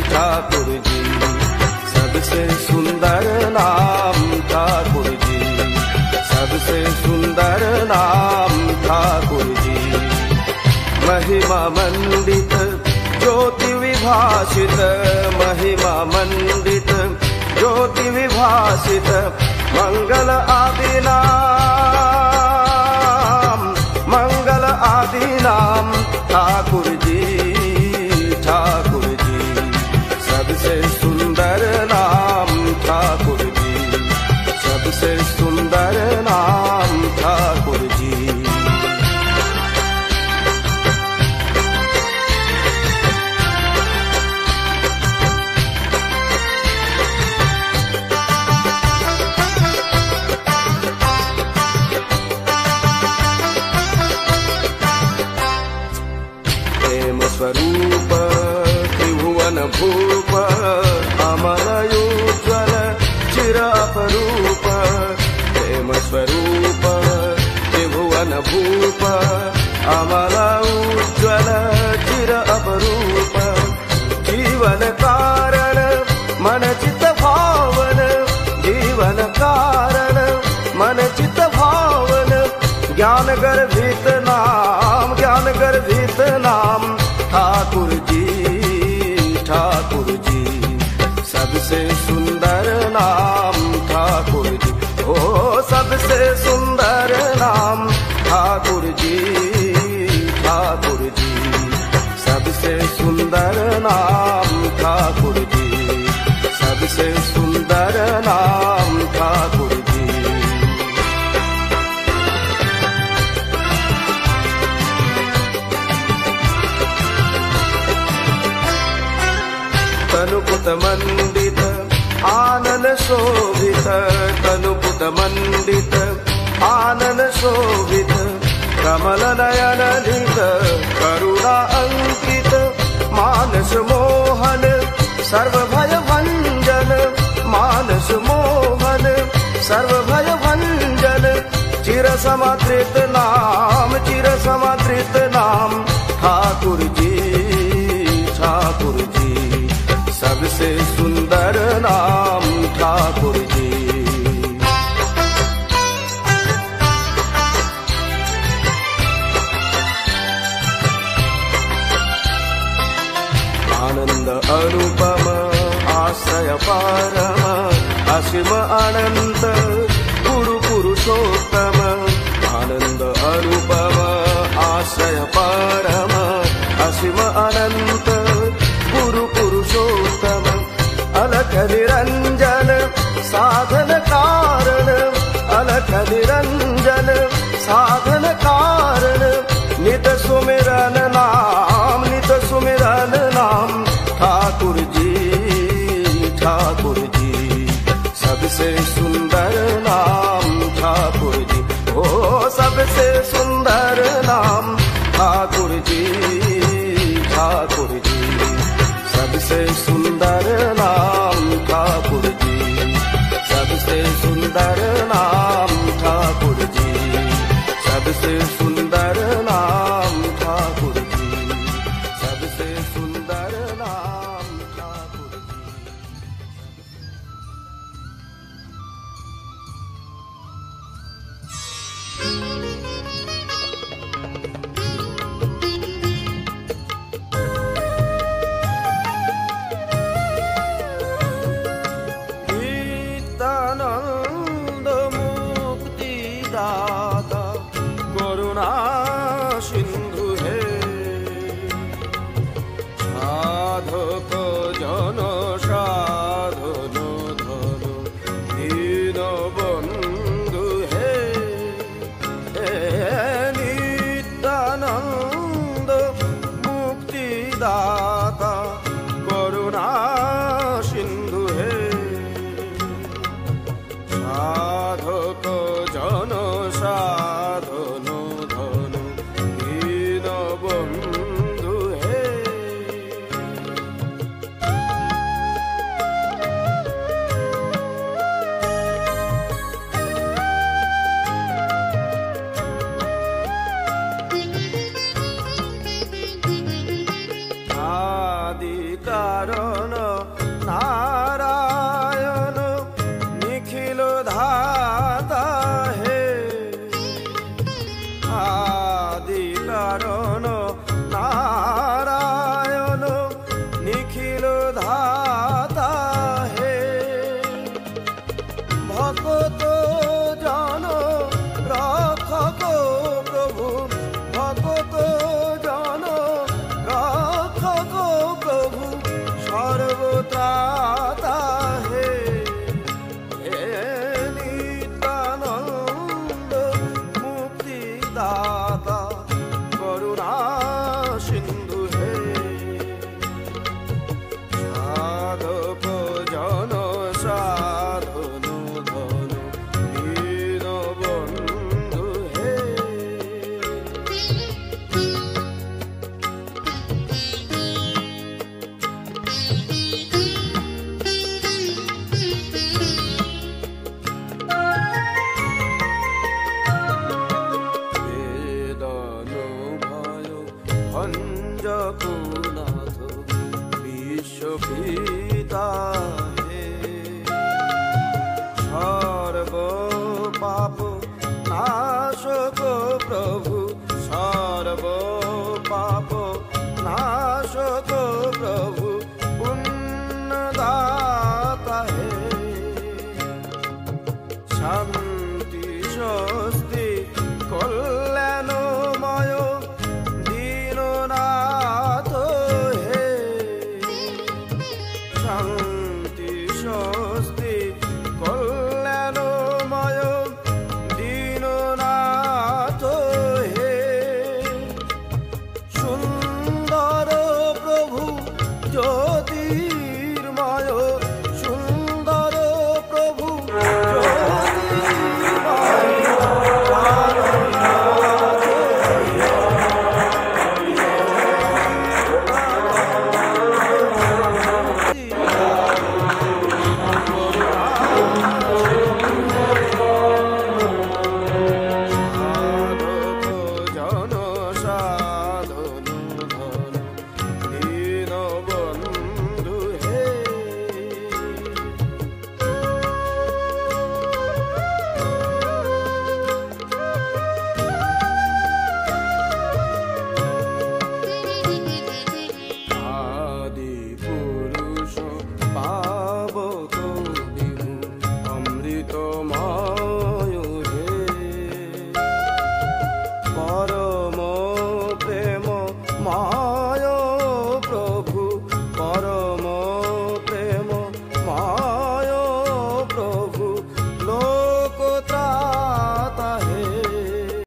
ठाकुर जी। सबसे सुंदर नाम ठाकुर जी, सबसे सुंदर नाम ठाकुर जी। महिमा मंडित ज्योति विभासित, महिमा मंडित ज्योति विभासित, मंगल आदि नाम, मंगल आदि नाम ठाकुर जी, ठाकुर जी। सबसे सुंदर नाम ठाकुर जी, सबसे सुंदर नाम ठाकुर जी। स्वरूप त्रिभुवन भूप, अमलयोज्वल चिरापरूप। प्रेम स्वरूप त्रिभुवन भूप, अमल उज्ज्वल चिरापरूप। जीवन कारण मन चित भावन, जीवन कारण मन चित भावन। ज्ञान गर्भित नाम, ज्ञान गर्भित नाम ठाकुर जी, ठाकुर जी। सबसे सुंदर नाम ठाकुर जी, ओ सबसे सुंदर नाम ठाकुर जी, ठाकुर जी। सबसे सुंदर नाम ठाकुर जी, सबसे सुंदर नाम ठाकुर जी। तनुपुत मंडित आनन शोभित, तनुपुत मंडित आनन शोभित। कमल नयन लित करुणा अंकित, मानस मोहन सर्व भय भंजन। मानस मोहन सर्व भय भंजन। चिर समादृत नाम, चिर समादृत नाम ठाकुर जी, ठाकुर जी। सबसे सुंदर नाम ठाकुर जी। आनंद अनुपम आश्रय परम, असीम अनंत गुरु पुरुषोत्तम। आनंद अनुपम आश्रय परम, असीम अनंत गुरु पुरुषोत्तम। अलख निरंजन साधन कारण, अलख निरंजन साधन कारण। नित सुमिरन नाम, नित सुमिरन नाम ठाकुर जी, ठाकुर जी। सबसे सुंदर नाम ठाकुर जी, ओ सबसे सुंदर नाम ठाकुर जी, ठाकुर जी। सबसे सुंदर नाम ठाकुर जी, सबसे सुंदर नाम ठाकुर जी। सबसे सुंदर नाम ठाकुर जी, सबसे सुंदर नाम ठाकुर जी। सिंधु हे साधक जन साधन धन दीन बंधु हे नित्यानंद मुक्तिदाता करुणा सिंधु हे साधक जन साधन धन आदि कारण नारायण निखिल धाता हे भगत जन रक्षक प्रभु भगत जन रक्षक प्रभु सर्वत्राता हे नित्यानंद मुक्तिदाता करुणा सिंधु हे साधक जन साधन धन दीन बंधु हे भंजकुनाथ विश्वपिता हे सर्व पाप नाशक प्रभु